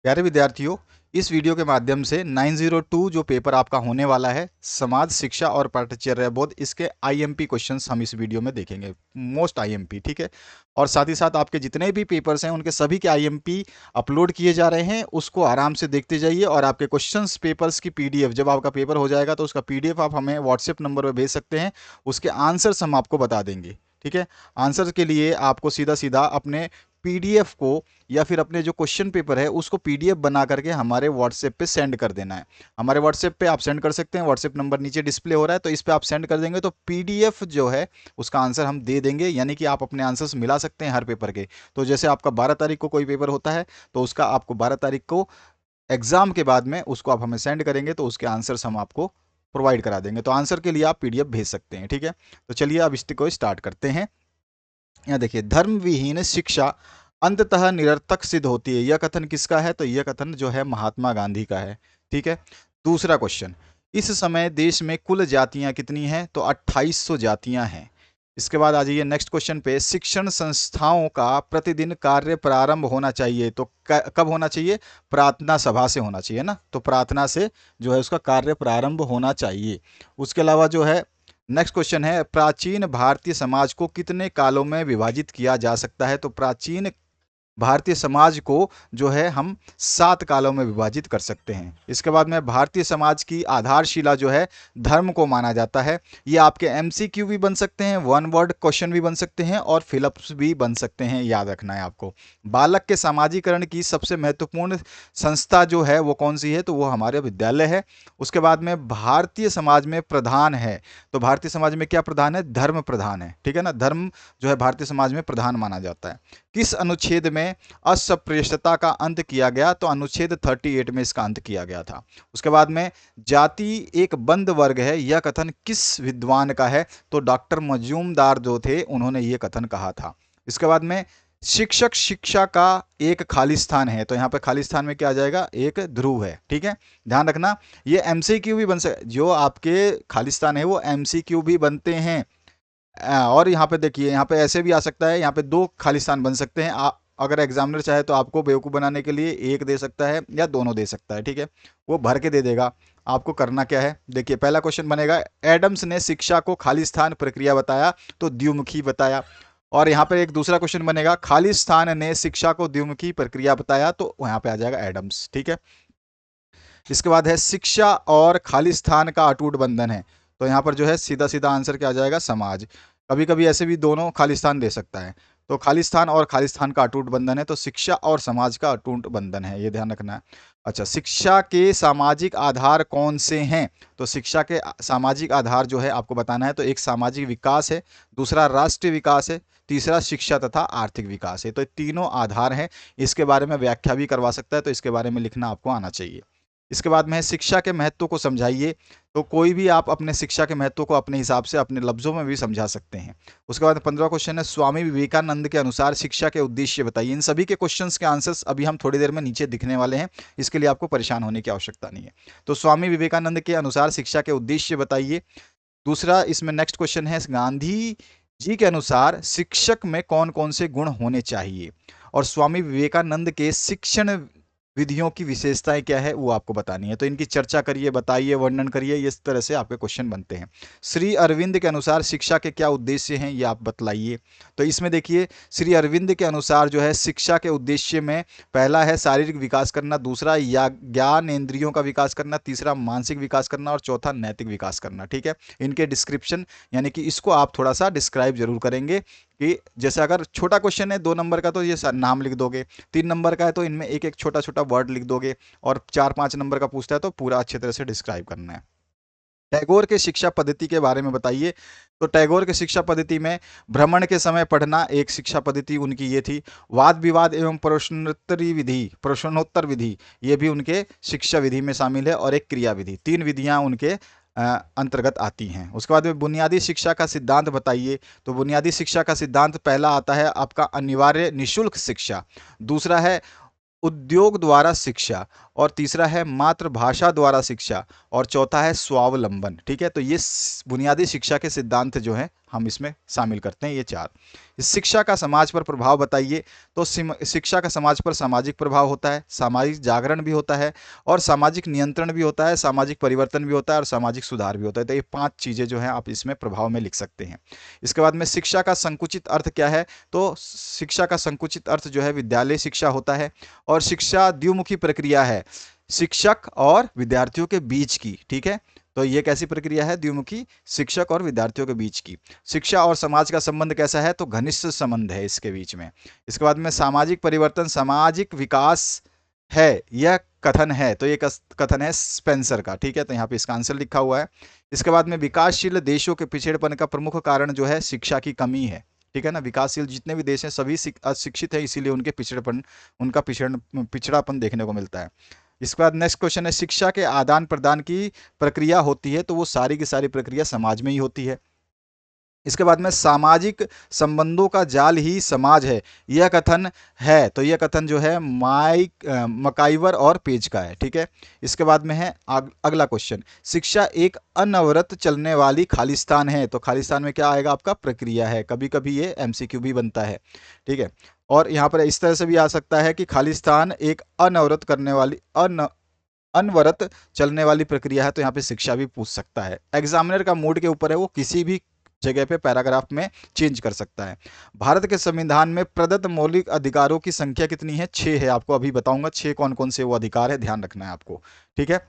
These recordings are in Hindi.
प्यारे विद्यार्थियों, इस वीडियो के माध्यम से 902 जो पेपर आपका होने वाला है, समाज शिक्षा और पाठ्यचर्या बोध, इसके आईएमपी क्वेश्चंस हम इस वीडियो में देखेंगे। मोस्ट आईएमपी, ठीक है। और साथ ही साथ आपके जितने भी पेपर्स हैं उनके सभी के आईएमपी अपलोड किए जा रहे हैं, उसको आराम से देखते जाइए। और आपके क्वेश्चंस पेपर्स की पीडीएफ, जब आपका पेपर हो जाएगा तो उसका पीडीएफ आप हमें व्हाट्सएप नंबर पर भेज सकते हैं। उसके आंसर्स हम आपको बता देंगे, ठीक है। आंसर के लिए आपको सीधा सीधा अपने पीडीएफ को या फिर अपने जो क्वेश्चन पेपर है उसको पीडीएफ बना करके हमारे व्हाट्सएप पे सेंड कर देना है। हमारे व्हाट्सएप पे आप सेंड कर सकते हैं, व्हाट्सएप नंबर नीचे डिस्प्ले हो रहा है, तो इस पे आप सेंड कर देंगे तो पीडीएफ जो है उसका आंसर हम दे देंगे, यानी कि आप अपने आंसर्स मिला सकते हैं हर पेपर के। तो जैसे आपका 12 तारीख को कोई पेपर होता है तो उसका आपको 12 तारीख को एग्जाम के बाद में उसको आप हमें सेंड करेंगे तो उसके आंसर्स हम आपको प्रोवाइड करा देंगे। तो आंसर के लिए आप पीडीएफ भेज सकते हैं, ठीक है। तो चलिए अब इसको स्टार्ट करते हैं। यहाँ देखिए, धर्म विहीन शिक्षा अंततः निरर्थक सिद्ध होती है। यह कथन किसका है? तो यह कथन जो है महात्मा गांधी का है, ठीक है। दूसरा क्वेश्चन, इस समय देश में कुल जातियां कितनी हैं? तो 2800 जातियां हैं। इसके बाद आ जाइए नेक्स्ट क्वेश्चन पे, शिक्षण संस्थाओं का प्रतिदिन कार्य प्रारंभ होना चाहिए तो कब होना चाहिए? प्रार्थना सभा से होना चाहिए ना, तो प्रार्थना से जो है उसका कार्य प्रारंभ होना चाहिए। उसके अलावा जो है नेक्स्ट क्वेश्चन है, प्राचीन भारतीय समाज को कितने कालों में विभाजित किया जा सकता है? तो प्राचीन भारतीय समाज को जो है हम 7 कालों में विभाजित कर सकते हैं। इसके बाद में भारतीय समाज की आधारशिला जो है धर्म को माना जाता है। ये आपके एमसीक्यू भी बन सकते हैं, वन वर्ड क्वेश्चन भी बन सकते हैं और फिलअप्स भी बन सकते हैं, याद रखना है आपको। बालक के सामाजिकरण की सबसे महत्वपूर्ण संस्था जो है वो कौन सी है? तो वो हमारे विद्यालय है। उसके बाद में भारतीय समाज में प्रधान है, तो भारतीय समाज में क्या प्रधान है? धर्म प्रधान है, ठीक है ना। धर्म जो है भारतीय समाज में प्रधान माना जाता है। किस अनुच्छेद में अस्पृश्यता का अंत किया गया? तो अनुच्छेद 38 में इसका अंत किया गया था। उसके बाद में जाति एक बंद वर्ग है, यह कथन किस विद्वान का है? तो डॉक्टर मजूमदार जो थे उन्होंने यह कथन कहा था। इसके बाद में शिक्षक शिक्षा का एक खाली स्थान है, तो यहाँ पे खाली स्थान में क्या आ जाएगा? एक ध्रुव है, ठीक है। ध्यान रखना, ये एमसीक्यू भी बन सकते, जो आपके खाली स्थान है वो एमसीक्यू भी बनते हैं। और यहाँ पे देखिए, यहाँ पे ऐसे भी आ सकता है, यहाँ पे 2 खालिस्तान बन सकते हैं। अगर एग्जामिनर चाहे तो आपको बेवकूफ़ बनाने के लिए एक दे सकता है या दोनों दे सकता है, ठीक है। वो भर के दे देगा। आपको करना क्या है, देखिए पहला क्वेश्चन बनेगा, एडम्स ने शिक्षा को खालिस्तान प्रक्रिया बताया, तो द्विमुखी बताया। और यहाँ पे एक दूसरा क्वेश्चन बनेगा, खालिस्तान ने शिक्षा को द्विमुखी प्रक्रिया बताया, तो यहाँ पे आ जाएगा एडम्स, ठीक है। इसके बाद है शिक्षा और खालिस्तान का अटूट बंधन है, तो यहाँ पर जो है सीधा सीधा आंसर क्या आ जाएगा? समाज। कभी कभी ऐसे भी दोनों खालिस्तान दे सकता है, तो खालिस्तान और खालिस्तान का अटूट बंधन है, तो शिक्षा और समाज का अटूट बंधन है, ये ध्यान रखना है। अच्छा, शिक्षा के सामाजिक आधार कौन से हैं? तो शिक्षा के सामाजिक आधार जो है आपको बताना है, तो एक सामाजिक विकास है, दूसरा राष्ट्रीय विकास है, तीसरा शिक्षा तथा आर्थिक विकास है। तो तीनों आधार हैं, इसके बारे में व्याख्या भी करवा सकता है, तो इसके बारे में लिखना आपको आना चाहिए। इसके बाद में है शिक्षा के महत्व को समझाइए, तो कोई भी आप अपने शिक्षा के महत्व को अपने हिसाब से अपने लफ्जों में भी समझा सकते हैं। उसके बाद 15 क्वेश्चन है, स्वामी विवेकानंद के अनुसार शिक्षा के उद्देश्य बताइए। इन सभी के क्वेश्चंस के आंसर्स अभी हम थोड़ी देर में नीचे दिखने वाले हैं, इसके लिए आपको परेशान होने की आवश्यकता नहीं है। तो स्वामी विवेकानंद के अनुसार शिक्षा के उद्देश्य बताइए। दूसरा इसमें नेक्स्ट क्वेश्चन है, गांधी जी के अनुसार शिक्षक में कौन कौन से गुण होने चाहिए? और स्वामी विवेकानंद के शिक्षण विधियों की विशेषताएं क्या है वो आपको बतानी है, तो इनकी चर्चा करिए, बताइए, वर्णन करिए, इस तरह से आपके क्वेश्चन बनते हैं। श्री अरविंद के अनुसार शिक्षा के क्या उद्देश्य हैं, ये आप बतलाइए। तो इसमें देखिए, श्री अरविंद के अनुसार जो है शिक्षा के उद्देश्य में पहला है शारीरिक विकास करना, दूसरा या ज्ञान इंद्रियों का विकास करना, तीसरा मानसिक विकास करना और चौथा नैतिक विकास करना, ठीक है। इनके डिस्क्रिप्शन यानी कि इसको आप थोड़ा सा डिस्क्राइब जरूर करेंगे कि जैसे अगर छोटा क्वेश्चन है 2 नंबर का तो ये नाम लिख दोगे, 3 नंबर का है तो इनमें एक एक छोटा छोटा वर्ड लिख दोगे, और 4-5 नंबर का पूछता है तो पूरा अच्छी तरह से डिस्क्राइब करना है। टैगोर के शिक्षा पद्धति के बारे में बताइए। तो टैगोर के शिक्षा पद्धति में भ्रमण के समय पढ़ना एक शिक्षा पद्धति उनकी ये थी, वाद विवाद एवं प्रश्नोत्तर विधि ये भी उनके शिक्षा विधि में शामिल है, और एक क्रिया विधि, 3 विधियां उनके अंतर्गत आती हैं। उसके बाद में बुनियादी शिक्षा का सिद्धांत बताइए। तो बुनियादी शिक्षा का सिद्धांत पहला आता है आपका अनिवार्य निशुल्क शिक्षा, दूसरा है उद्योग द्वारा शिक्षा, और तीसरा है मातृभाषा द्वारा शिक्षा, और चौथा है स्वावलंबन। ठीक है, तो ये बुनियादी शिक्षा के सिद्धांत जो हैं हम इसमें शामिल करते हैं, ये चार। इस शिक्षा का समाज पर प्रभाव बताइए, तो शिक्षा का समाज पर सामाजिक प्रभाव होता है, सामाजिक जागरण भी होता है, और सामाजिक नियंत्रण भी होता है, सामाजिक परिवर्तन भी होता है, और सामाजिक सुधार भी होता है। तो ये 5 चीज़ें जो हैं आप इसमें प्रभाव में लिख सकते हैं। इसके बाद में शिक्षा का संकुचित अर्थ क्या है, तो शिक्षा का संकुचित अर्थ जो है विद्यालय शिक्षा होता है, और शिक्षा द्विमुखी प्रक्रिया है, शिक्षक और विद्यार्थियों के बीच की। ठीक है, तो ये कैसी प्रक्रिया है, द्विमुखी, शिक्षक और विद्यार्थियों के बीच की। शिक्षा और समाज का संबंध कैसा है, तो घनिष्ठ संबंध है इसके बीच में। इसके बाद में सामाजिक परिवर्तन सामाजिक विकास है, यह कथन है, तो ये कथन है स्पेंसर का। ठीक है, तो यहाँ पे इसका आंसर लिखा हुआ है। इसके बाद में विकासशील देशों के पिछड़ेपन का प्रमुख कारण जो है शिक्षा की कमी है। ठीक है ना, विकासशील जितने भी देश हैं सभी अशिक्षित है, इसीलिए उनके उनका पिछड़ापन देखने को मिलता है। इसके बाद नेक्स्ट क्वेश्चन है, शिक्षा के आदान प्रदान की प्रक्रिया होती है, तो वो सारी की सारी प्रक्रिया समाज में ही होती है। इसके बाद में सामाजिक संबंधों का जाल ही समाज है, यह कथन है, तो यह कथन जो है मकाइवर और पेज का है। ठीक है, इसके बाद में है अगला क्वेश्चन, शिक्षा एक अनवरत चलने वाली खालिस्तान है, तो खालिस्तान में क्या आएगा आपका, प्रक्रिया है। कभी कभी ये एमसीक्यू भी बनता है। ठीक है, और यहाँ पर इस तरह से भी आ सकता है कि खालिस्तान एक अनवरत करने वाली अनवरत चलने वाली प्रक्रिया है, तो यहाँ पे शिक्षा भी पूछ सकता है। एग्जामिनर का मूड के ऊपर है, वो किसी भी जगह पे पैराग्राफ में चेंज कर सकता है। भारत के संविधान में प्रदत्त मौलिक अधिकारों की संख्या कितनी है, 6 है। आपको अभी बताऊंगा 6 कौन कौन से वो अधिकार है, ध्यान रखना है आपको। ठीक है,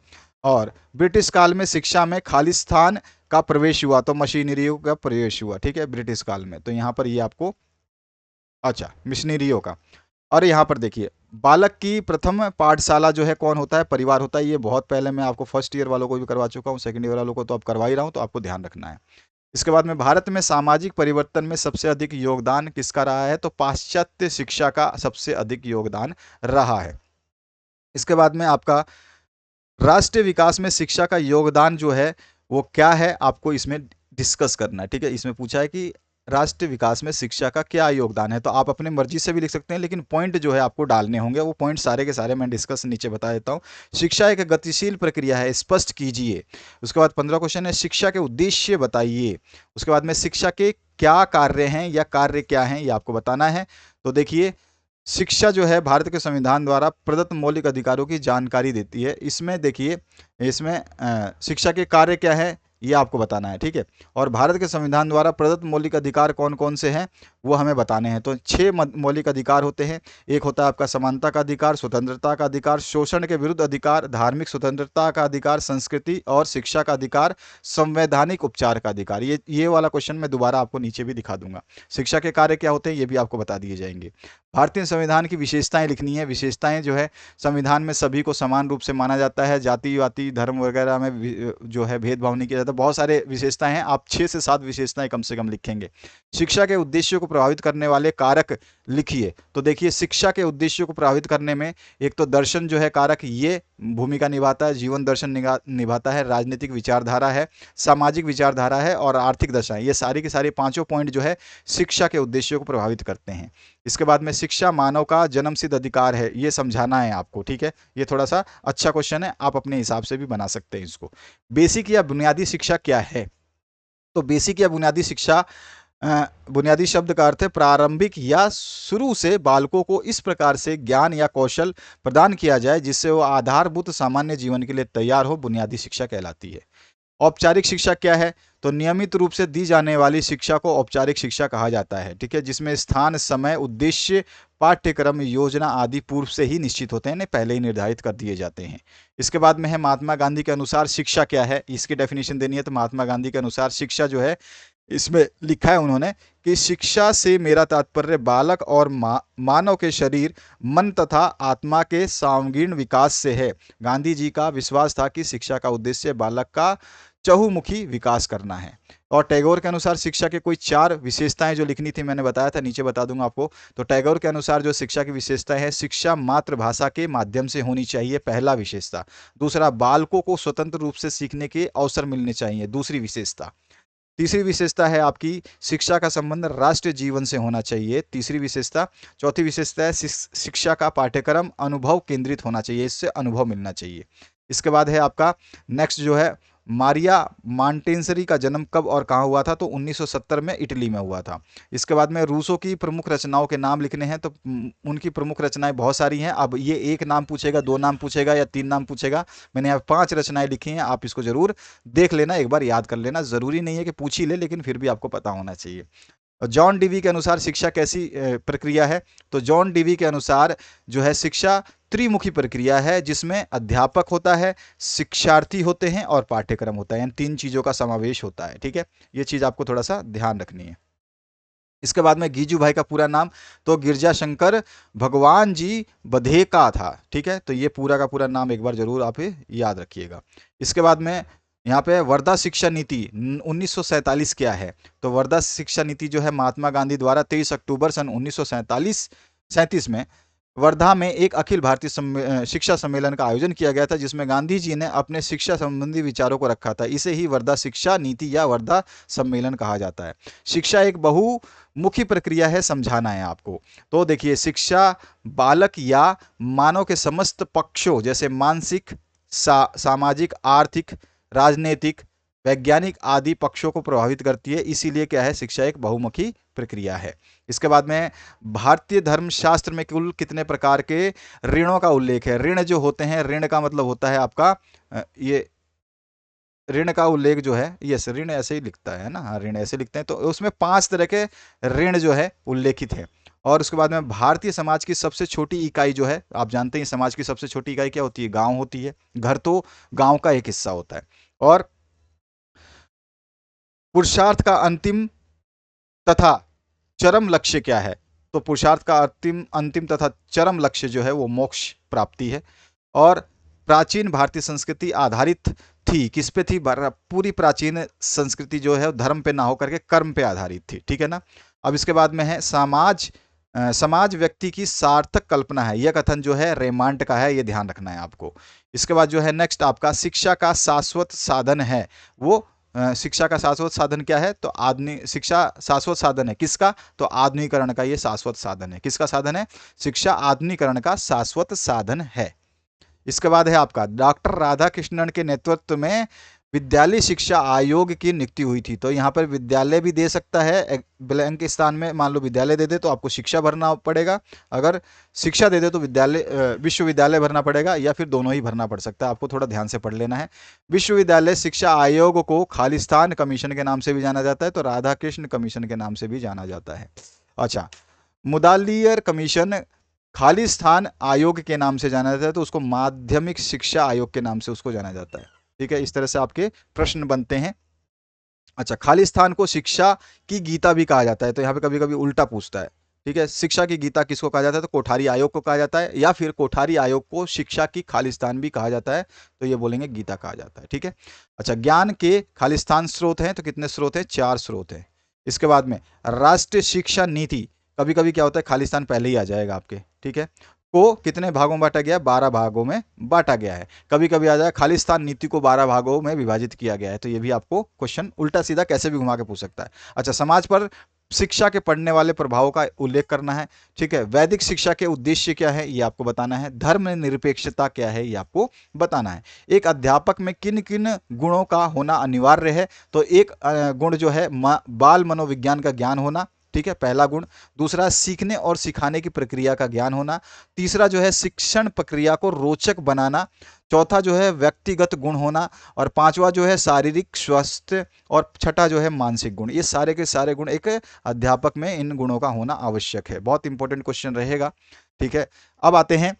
और ब्रिटिश काल में शिक्षा में खालिस्तान का प्रवेश हुआ, तो मशीनरियों का प्रवेश हुआ। ठीक है, ब्रिटिश काल में, तो यहाँ पर ये आपको, अच्छा, मिशनरियों का। और यहाँ पर देखिए, बालक की प्रथम पाठशाला जो है कौन होता है, परिवार होता है। ये बहुत पहले मैं आपको फर्स्ट ईयर वालों को भी करवा चुका हूँ, सेकंड ईयर वालों को तो अब करवा ही रहा हूँ, तो आपको ध्यान रखना है। इसके बाद में भारत में सामाजिक परिवर्तन में सबसे अधिक योगदान किसका रहा है, तो पाश्चात्य शिक्षा का सबसे अधिक योगदान रहा है। इसके बाद में आपका राष्ट्रीय विकास में शिक्षा का योगदान जो है वो क्या है, आपको इसमें डिस्कस करना है। ठीक है, इसमें पूछा है कि राष्ट्रीय विकास में शिक्षा का क्या योगदान है, तो आप अपने मर्जी से भी लिख सकते हैं, लेकिन पॉइंट जो है आपको डालने होंगे। वो पॉइंट सारे के सारे मैं डिस्कस नीचे बता देता हूँ। शिक्षा एक गतिशील प्रक्रिया है, स्पष्ट कीजिए। उसके बाद 15 क्वेश्चन है, शिक्षा के उद्देश्य बताइए। उसके बाद में शिक्षा के क्या कार्य हैं या कार्य क्या हैं, ये आपको बताना है। तो देखिए, शिक्षा जो है भारत के संविधान द्वारा प्रदत्त मौलिक अधिकारों की जानकारी देती है। इसमें देखिए, इसमें शिक्षा के कार्य क्या है ये आपको बताना है। ठीक है, और भारत के संविधान द्वारा प्रदत्त मौलिक अधिकार कौन कौन से हैं वो हमें बताने हैं। तो 6 मौलिक अधिकार होते हैं। एक होता है आपका समानता का अधिकार, स्वतंत्रता का अधिकार, शोषण के विरुद्ध अधिकार, धार्मिक स्वतंत्रता का अधिकार, संस्कृति और शिक्षा का अधिकार, संवैधानिक उपचार का अधिकार। ये वाला क्वेश्चन मैं दोबारा आपको नीचे भी दिखा दूंगा। शिक्षा के कार्य क्या होते हैं ये भी आपको बता दिए जाएंगे। भारतीय संविधान की विशेषताएं लिखनी है। विशेषताएं जो है, संविधान में सभी को समान रूप से माना जाता है, जाति वाति धर्म वगैरह में जो है भेदभाव नहीं किया जाता। बहुत सारे विशेषताएं हैं, आप 6 से 7 विशेषताएं कम से कम लिखेंगे। शिक्षा के उद्देश्यों को प्रभावित करने वाले कारक लिखिए। तो देखिए, शिक्षा के उद्देश्यों को प्रभावित करने में एक तो दर्शन जो है कारक, ये भूमिका निभाता है, जीवन दर्शन निभाता है, राजनीतिक विचारधारा है, सामाजिक विचारधारा है और आर्थिक दशा है। ये सारी के सारे पांचों पॉइंट जो है शिक्षा के उद्देश्यों को प्रभावित करते हैं। इसके बाद में शिक्षा मानव का जन्मसिद्ध अधिकार है, ये समझाना है आपको। ठीक है, ये थोड़ा सा अच्छा क्वेश्चन है, आप अपने हिसाब से भी बना सकते हैं इसको। बेसिक या बुनियादी शिक्षा क्या है, तो बेसिक या बुनियादी शिक्षा, बुनियादी शब्द का अर्थ है प्रारंभिक या शुरू से बालकों को इस प्रकार से ज्ञान या कौशल प्रदान किया जाए जिससे वो आधारभूत सामान्य जीवन के लिए तैयार हो, बुनियादी शिक्षा कहलाती है। औपचारिक शिक्षा क्या है, तो नियमित रूप से दी जाने वाली शिक्षा को औपचारिक शिक्षा कहा जाता है। ठीक है, जिसमें स्थान, समय, उद्देश्य, पाठ्यक्रम, योजना आदि पूर्व से ही निश्चित होते हैं, पहले ही निर्धारित कर दिए जाते हैं। इसके बाद में है महात्मा गांधी के अनुसार शिक्षा क्या है, इसकी डेफिनेशन देनी है। तो महात्मा गांधी के अनुसार शिक्षा जो है, इसमें लिखा है उन्होंने कि शिक्षा से मेरा तात्पर्य बालक और मानव के शरीर, मन तथा आत्मा के सर्वांगीण विकास से है। गांधी जी का विश्वास था कि शिक्षा का उद्देश्य बालक का चहुमुखी विकास करना है। और टैगोर के अनुसार शिक्षा के कोई 4 विशेषताएं जो लिखनी थी, मैंने बताया था, नीचे बता दूंगा आपको। तो टैगोर के अनुसार जो शिक्षा की विशेषताएं है, शिक्षा मातृभाषा के माध्यम से होनी चाहिए, पहला विशेषता। दूसरा, बालकों को स्वतंत्र रूप से सीखने के अवसर मिलने चाहिए, दूसरी विशेषता। तीसरी विशेषता है आपकी शिक्षा का संबंध राष्ट्रीय जीवन से होना चाहिए, तीसरी विशेषता। चौथी विशेषता है शिक्षा का पाठ्यक्रम अनुभव केंद्रित होना चाहिए, इससे अनुभव मिलना चाहिए। इसके बाद है आपका नेक्स्ट जो है, मारिया मांटेंसरी का जन्म कब और कहाँ हुआ था? तो 1970 में इटली में हुआ था। इसके बाद में रूसो की प्रमुख रचनाओं के नाम लिखने हैं, तो उनकी प्रमुख रचनाएं बहुत सारी हैं। अब ये एक नाम पूछेगा, दो नाम पूछेगा या तीन नाम पूछेगा। मैंने यहाँ 5 रचनाएं लिखी हैं, आप इसको जरूर देख लेना, एक बार याद कर लेना। जरूरी नहीं है कि पूछ ही ले, लेकिन फिर भी आपको पता होना चाहिए। जॉन डीवी के अनुसार शिक्षा कैसी प्रक्रिया है? तो जॉन डीवी के अनुसार जो है शिक्षा त्रिमुखी प्रक्रिया है, जिसमें अध्यापक होता है, शिक्षार्थी होते हैं और पाठ्यक्रम होता है, इन 3 चीजों का समावेश होता है। ठीक है, ये चीज आपको थोड़ा सा ध्यान रखनी है। इसके बाद में गीजू भाई का पूरा नाम, तो गिरजा शंकर भगवान जी बधेका था। ठीक है, तो ये पूरा का पूरा नाम एक बार जरूर आप याद रखिएगा। इसके बाद में यहाँ पे वर्धा शिक्षा नीति 1947 क्या है? तो वर्धा शिक्षा नीति जो है महात्मा गांधी द्वारा 23 अक्टूबर सन 1937 में वर्धा में एक अखिल भारतीय शिक्षा सम्मेलन का आयोजन किया गया था, जिसमें गांधी जी ने अपने शिक्षा संबंधी विचारों को रखा था। इसे ही वर्धा शिक्षा नीति या वर्धा सम्मेलन कहा जाता है। शिक्षा एक बहुमुखी प्रक्रिया है, समझाना है आपको। तो देखिए, शिक्षा बालक या मानव के समस्त पक्षों जैसे मानसिक, सामाजिक, आर्थिक, राजनीतिक, वैज्ञानिक आदि पक्षों को प्रभावित करती है। इसीलिए क्या है, शिक्षा एक बहुमुखी प्रक्रिया है। इसके बाद में भारतीय धर्मशास्त्र में कुल कितने प्रकार के ऋणों का उल्लेख है? ऋण जो होते हैं, ऋण का मतलब होता है आपका ये ऋण का उल्लेख जो है, यस ऋण ऐसे ही लिखता है ना, हाँ ऋण ऐसे लिखते हैं। तो उसमें 5 तरह के ऋण जो है उल्लेखित है। और उसके बाद में भारतीय समाज की सबसे छोटी इकाई जो है, आप जानते हैं समाज की सबसे छोटी इकाई क्या होती है? गांव होती है। घर तो गांव का एक हिस्सा होता है। और पुरुषार्थ का अंतिम तथा चरम लक्ष्य क्या है? तो पुरुषार्थ का अंतिम अंतिम तथा चरम लक्ष्य जो है वो मोक्ष प्राप्ति है। और प्राचीन भारतीय संस्कृति आधारित थी, किस पे थी? पूरी प्राचीन संस्कृति जो है धर्म पे ना होकर के कर्म पे आधारित थी। ठीक है ना। अब इसके बाद में है समाज व्यक्ति की सार्थक कल्पना है। यह कथन जो है रेमांड का है, ये ध्यान रखना है आपको। इसके बाद जो है नेक्स्ट आपका शिक्षा का शाश्वत साधन है। वो शिक्षा का शाश्वत साधन क्या है? तो शिक्षा शाश्वत साधन है किसका? तो आधुनिकरण का ये शाश्वत साधन है। किसका साधन है? शिक्षा आधुनिकरण का शाश्वत साधन है। इसके बाद है आपका डॉक्टर राधाकृष्णन के नेतृत्व में विद्यालय शिक्षा आयोग की नियुक्ति हुई थी। तो यहाँ पर विद्यालय भी दे सकता है, ब्लैंक के स्थान में मान लो विद्यालय दे दे तो आपको शिक्षा भरना पड़ेगा, अगर शिक्षा दे दे तो विश्वविद्यालय भरना पड़ेगा, या फिर दोनों ही भरना पड़ सकता है। आपको थोड़ा ध्यान से पढ़ लेना है। विश्वविद्यालय शिक्षा आयोग को खालिस्तान कमीशन के नाम से भी जाना जाता है, तो राधाकृष्ण कमीशन के नाम से भी जाना जाता है। अच्छा, मुदालियर कमीशन खालिस्तान आयोग के नाम से जाना जाता है, तो उसको माध्यमिक शिक्षा आयोग के नाम से उसको जाना जाता है। ठीक है, इस तरह से आपके प्रश्न बनते हैं। अच्छा, खालिस्तान को शिक्षा की गीता भी कहा जाता है, तो यहाँ पे कभी कभी उल्टा पूछता है। ठीक है, शिक्षा की गीता किसको कहा जाता है? तो कोठारी आयोग को कहा जाता है, या फिर कोठारी आयोग को शिक्षा की खालिस्तान भी कहा जाता है, तो ये बोलेंगे गीता कहा जाता है। ठीक है। अच्छा, ज्ञान के खालिस्तान स्रोत हैं, तो कितने स्रोत हैं? 4 स्रोत हैं। इसके बाद में राष्ट्रीय शिक्षा नीति, कभी कभी क्या होता है खालिस्तान पहले ही आ जाएगा आपके। ठीक है, को कितने भागों में बांटा गया? 12 भागों में बांटा गया है। कभी कभी आ जाए खालिस्तान नीति को 12 भागों में विभाजित किया गया है, तो ये भी आपको क्वेश्चन उल्टा सीधा कैसे भी घुमा के पूछ सकता है। अच्छा, समाज पर शिक्षा के पड़ने वाले प्रभावों का उल्लेख करना है। ठीक है, वैदिक शिक्षा के उद्देश्य क्या है ये आपको बताना है। धर्म निरपेक्षता क्या है ये आपको बताना है। एक अध्यापक में किन किन गुणों का होना अनिवार्य है? तो एक गुण जो है बाल मनोविज्ञान का ज्ञान होना। ठीक है, पहला गुण। दूसरा, सीखने और सिखाने की प्रक्रिया का ज्ञान होना। तीसरा जो है शिक्षण प्रक्रिया को रोचक बनाना। चौथा जो है व्यक्तिगत गुण होना। और पांचवा जो है शारीरिक स्वास्थ्य। और छठा जो है मानसिक गुण। ये सारे के सारे गुण एक अध्यापक में इन गुणों का होना आवश्यक है। बहुत इंपॉर्टेंट क्वेश्चन रहेगा। ठीक है, अब आते हैं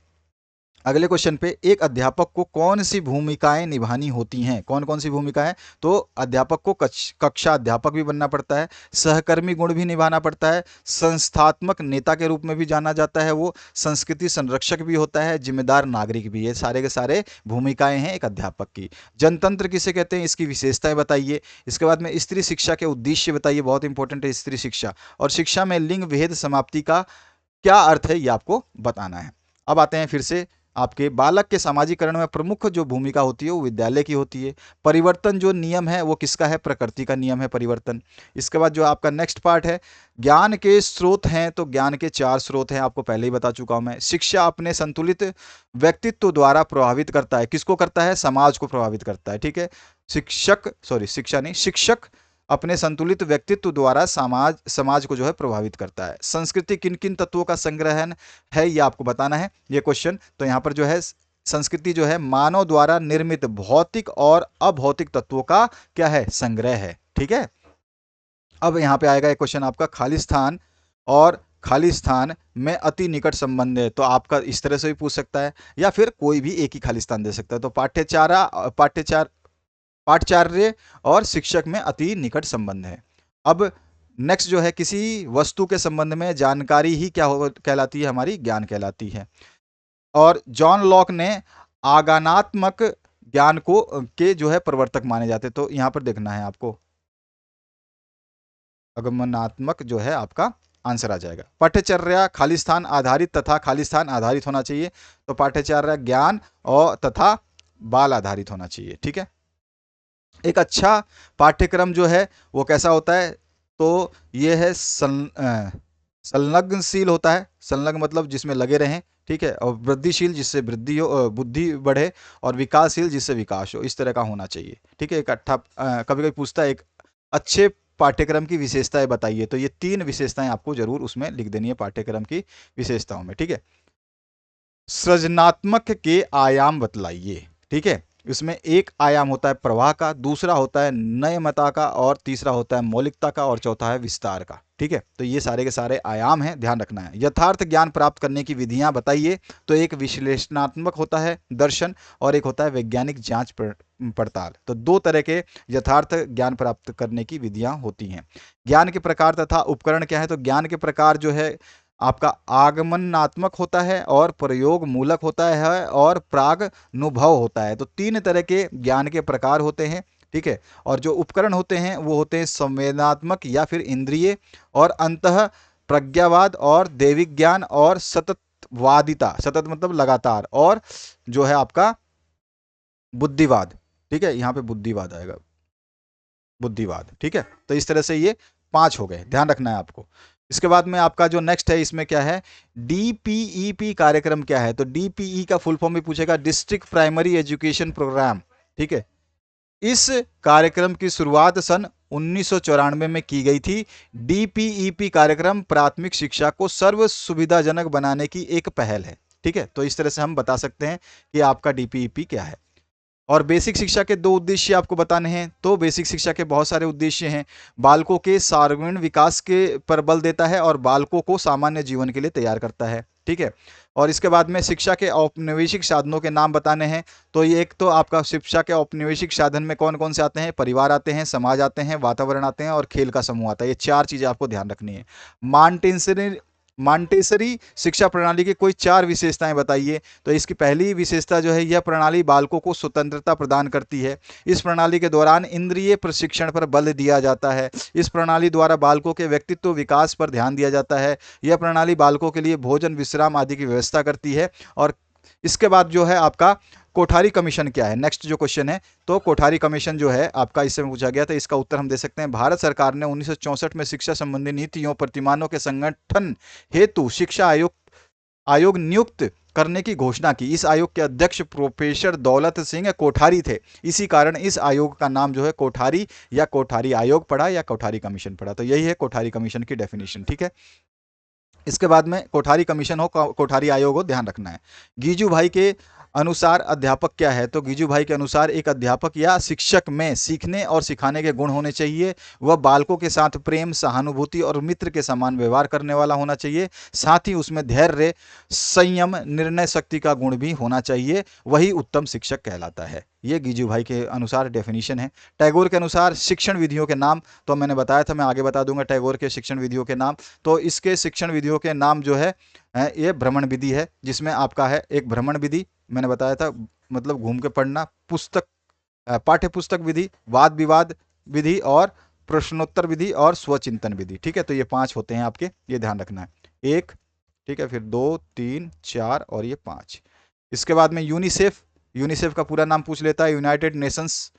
अगले क्वेश्चन पे। एक अध्यापक को कौन सी भूमिकाएं निभानी होती हैं? कौन कौन सी भूमिकाएं? तो अध्यापक को कक्षा अध्यापक भी बनना पड़ता है, सहकर्मी गुण भी निभाना पड़ता है, संस्थात्मक नेता के रूप में भी जाना जाता है, वो संस्कृति संरक्षक भी होता है, जिम्मेदार नागरिक भी। ये सारे के सारे भूमिकाएं हैं एक अध्यापक की। जनतंत्र किसे कहते हैं? इसकी विशेषताएं बताइए। इसके बाद में स्त्री शिक्षा के उद्देश्य बताइए, बहुत इंपॉर्टेंट है स्त्री शिक्षा। और शिक्षा में लिंग भेद समाप्ति का क्या अर्थ है ये आपको बताना है। अब आते हैं फिर से आपके बालक के सामाजिकरण में प्रमुख जो भूमिका होती है वो विद्यालय की होती है। परिवर्तन जो नियम है वो किसका है? प्रकृति का नियम है परिवर्तन। इसके बाद जो आपका नेक्स्ट पार्ट है, ज्ञान के स्रोत हैं, तो ज्ञान के 4 स्रोत हैं, आपको पहले ही बता चुका हूं मैं। शिक्षा अपने संतुलित व्यक्तित्व द्वारा प्रभावित करता है, किसको करता है? समाज को प्रभावित करता है, ठीक है। शिक्षक अपने संतुलित व्यक्तित्व द्वारा समाज को जो है प्रभावित करता है। संस्कृति किन किन तत्वों का संग्रहण है, ये आपको बताना है ये क्वेश्चन। तो यहाँ पर जो है संस्कृति जो है मानव द्वारा निर्मित भौतिक और अभौतिक तत्वों का क्या है? संग्रह है, ठीक है। अब यहाँ पे आएगा एक क्वेश्चन आपका, खालिस्तान और खालिस्तान में अति निकट संबंध है। तो आपका इस तरह से भी पूछ सकता है, या फिर कोई भी एक ही खालिस्तान दे सकता है। तो पाठ्यचार्य और शिक्षक में अति निकट संबंध है। अब नेक्स्ट जो है, किसी वस्तु के संबंध में जानकारी ही क्या कहलाती है? हमारी ज्ञान कहलाती है। और जॉन लॉक ने आगमनात्मक ज्ञान को के जो है प्रवर्तक माने जाते। तो यहां पर देखना है आपको, आगमनात्मक जो है आपका आंसर आ जाएगा। पाठ्यचर्या खालिस्तान आधारित तथा खालिस्तान आधारित होना चाहिए। तो पाठ्यचर्या ज्ञान और तथा बाल आधारित होना चाहिए, ठीक है। एक अच्छा पाठ्यक्रम जो है वो कैसा होता है? तो ये है संलग्नशील होता है। संलग्न मतलब जिसमें लगे रहें, ठीक है। और वृद्धिशील जिससे वृद्धि हो, बुद्धि बढ़े, और विकासशील जिससे विकास हो, इस तरह का होना चाहिए, ठीक है। कभी कभी पूछता है एक अच्छे पाठ्यक्रम की विशेषताएं बताइए। तो ये 3 विशेषताएं आपको जरूर उसमें लिख देनी है पाठ्यक्रम की विशेषताओं में, ठीक है। सृजनात्मक के आयाम बतलाइए, ठीक है। इसमें एक आयाम होता है प्रवाह का, दूसरा होता है नयमता का, और तीसरा होता है मौलिकता का, और चौथा है विस्तार का, ठीक है। तो ये सारे के सारे आयाम हैं, ध्यान रखना है। यथार्थ ज्ञान प्राप्त करने की विधियां बताइए। तो एक विश्लेषणात्मक होता है दर्शन, और एक होता है वैज्ञानिक जांच पड़ताल। तो 2 तरह के यथार्थ ज्ञान प्राप्त करने की विधियां होती हैं। ज्ञान के प्रकार तथा उपकरण क्या है? तो ज्ञान के प्रकार जो है आपका आगमनात्मक होता है, और प्रयोग मूलक होता है, और प्राग अनुभव होता है। तो 3 तरह के ज्ञान के प्रकार होते हैं, ठीक है। और जो उपकरण होते हैं वो होते हैं संवेदनात्मक या फिर इंद्रिय, और अंतः प्रज्ञावाद, और दैविक ज्ञान, और सततवादिता, सतत मतलब लगातार, और जो है आपका बुद्धिवाद, ठीक है। यहाँ पे बुद्धिवाद आएगा, बुद्धिवाद, ठीक है। तो इस तरह से ये 5 हो गए, ध्यान रखना है आपको। इसके बाद में आपका जो नेक्स्ट है, इसमें क्या है? डीपीईपी कार्यक्रम क्या है? तो डीपीई का फुल फॉर्म भी पूछेगा, डिस्ट्रिक्ट प्राइमरी एजुकेशन प्रोग्राम, ठीक है। इस कार्यक्रम की शुरुआत सन 1994 में की गई थी। डीपीईपी कार्यक्रम प्राथमिक शिक्षा को सर्व सुविधाजनक बनाने की एक पहल है, ठीक है। तो इस तरह से हम बता सकते हैं कि आपका डीपीईपी क्या है। और बेसिक शिक्षा के 2 उद्देश्य आपको बताने हैं। तो बेसिक शिक्षा के बहुत सारे उद्देश्य हैं। बालकों के सर्वांगीण विकास के पर बल देता है, और बालकों को सामान्य जीवन के लिए तैयार करता है, ठीक है। और इसके बाद में शिक्षा के औपनिवेशिक साधनों के नाम बताने हैं। तो ये एक तो आपका शिक्षा के औपनिवेशिक साधन में कौन कौन से आते हैं? परिवार आते हैं, समाज आते हैं, वातावरण आते हैं, और खेल का समूह आता है। ये 4 चीजें आपको ध्यान रखनी है। मांटेसरी शिक्षा प्रणाली की कोई 4 विशेषताएं बताइए। तो इसकी पहली विशेषता जो है, यह प्रणाली बालकों को स्वतंत्रता प्रदान करती है। इस प्रणाली के दौरान इंद्रिय प्रशिक्षण पर बल दिया जाता है। इस प्रणाली द्वारा बालकों के व्यक्तित्व विकास पर ध्यान दिया जाता है। यह प्रणाली बालकों के लिए भोजन विश्राम आदि की व्यवस्था करती है। और इसके बाद जो है आपका कोठारी कमीशन क्या है? नेक्स्ट जो क्वेश्चन है, तो कोठारी कमीशन जो है आपका इससे पूछा गया था। इसका उत्तर हम दे सकते हैं, भारत सरकार ने 1964 में शिक्षा संबंधी नीतियों प्रतिमानों के संगठन हेतु शिक्षा आयोग नियुक्त करने की घोषणा की। इस आयोग के अध्यक्ष प्रोफेसर दौलत सिंह कोठारी थे। इसी कारण इस आयोग का नाम जो है कोठारी या कोठारी आयोग पड़ा, या कोठारी कमीशन पड़ा। तो यही है कोठारी कमीशन की डेफिनेशन, ठीक है। इसके बाद में कोठारी कमीशन हो, कोठारी आयोग हो, ध्यान रखना है। गीजू भाई के अनुसार अध्यापक क्या है? तो गीजू भाई के अनुसार एक अध्यापक या शिक्षक में सीखने और सिखाने के गुण होने चाहिए। वह बालकों के साथ प्रेम, सहानुभूति और मित्र के समान व्यवहार करने वाला होना चाहिए। साथ ही उसमें धैर्य, संयम, निर्णय शक्ति का गुण भी होना चाहिए। वही उत्तम शिक्षक कहलाता है। ये गीजू भाई के अनुसार डेफिनेशन है। टैगोर के अनुसार शिक्षण विधियों के नाम, तो मैंने बताया था, मैं आगे बता दूंगा टैगोर के शिक्षण विधियों के नाम। तो इसके शिक्षण विधियों के नाम जो है ये भ्रमण विधि है, जिसमें आपका है एक भ्रमण विधि, मैंने बताया था, मतलब घूम के पढ़ना, पुस्तक पाठ्य पुस्तक विधि, वाद विवाद विधि, और प्रश्नोत्तर विधि, और स्वचिंतन विधि, ठीक है। तो ये 5 होते हैं आपके, ये ध्यान रखना है। 1, ठीक है, फिर 2, 3, 4 और ये 5। इसके बाद में यूनिसेफ, यूनिसेफ का पूरा नाम पूछ लेता है, United Nations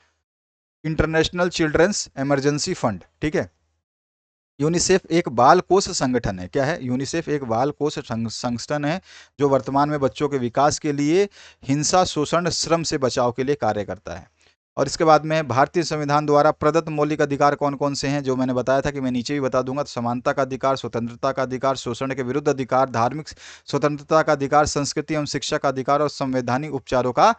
International Children's Emergency Fund, ठीक है। यूनिसेफ एक बाल कोष संगठन है। क्या है? यूनिसेफ एक बाल कोष संगठन है जो वर्तमान में बच्चों के विकास के लिए, हिंसा, शोषण, श्रम से बचाव के लिए कार्य करता है। और इसके बाद में भारतीय संविधान द्वारा प्रदत्त मौलिक अधिकार कौन कौन से हैं, जो मैंने बताया था कि मैं नीचे भी बता दूंगा। तो समानता का अधिकार, स्वतंत्रता का अधिकार, शोषण के विरुद्ध अधिकार, धार्मिक स्वतंत्रता का अधिकार, संस्कृति एवं शिक्षा का अधिकार और संवैधानिक उपचारों का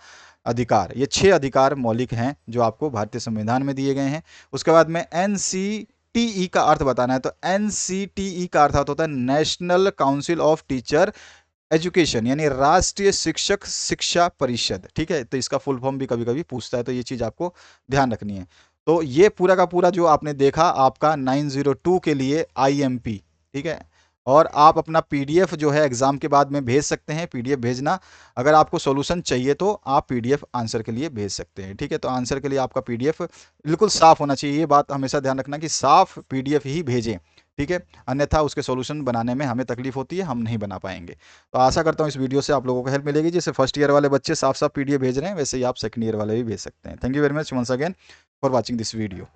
अधिकार। ये 6 अधिकार मौलिक हैं जो आपको भारतीय संविधान में दिए गए हैं। उसके बाद में NCTE का अर्थ बताना है। तो NCTE का अर्थ होता है national council of teacher education, यानी राष्ट्रीय शिक्षक शिक्षा परिषद, ठीक है। तो इसका फुल फॉर्म भी कभी कभी पूछता है, तो ये चीज़ आपको ध्यान रखनी है। तो ये पूरा का पूरा जो आपने देखा आपका 902 के लिए IMP, ठीक है। और आप अपना PDF जो है एग्जाम के बाद में भेज सकते हैं, PDF भेजना। अगर आपको सॉल्यूशन चाहिए तो आप PDF आंसर के लिए भेज सकते हैं, ठीक है। तो आंसर के लिए आपका PDF बिल्कुल साफ होना चाहिए, ये बात हमेशा ध्यान रखना कि साफ PDF ही भेजें, ठीक है। अन्यथा उसके सॉल्यूशन बनाने में हमें तकलीफ होती है, हम नहीं बना पाएंगे। तो आशा करता हूँ इस वीडियो से आप लोगों को हेल्प मिलेगी। जैसे फर्स्ट ईयर वाले बच्चे साफ साफ PDF भेज रहे हैं, वैसे ही आप सेकंड ईयर वाले भी भेज सकते हैं। Thank you very much once again for watching this video.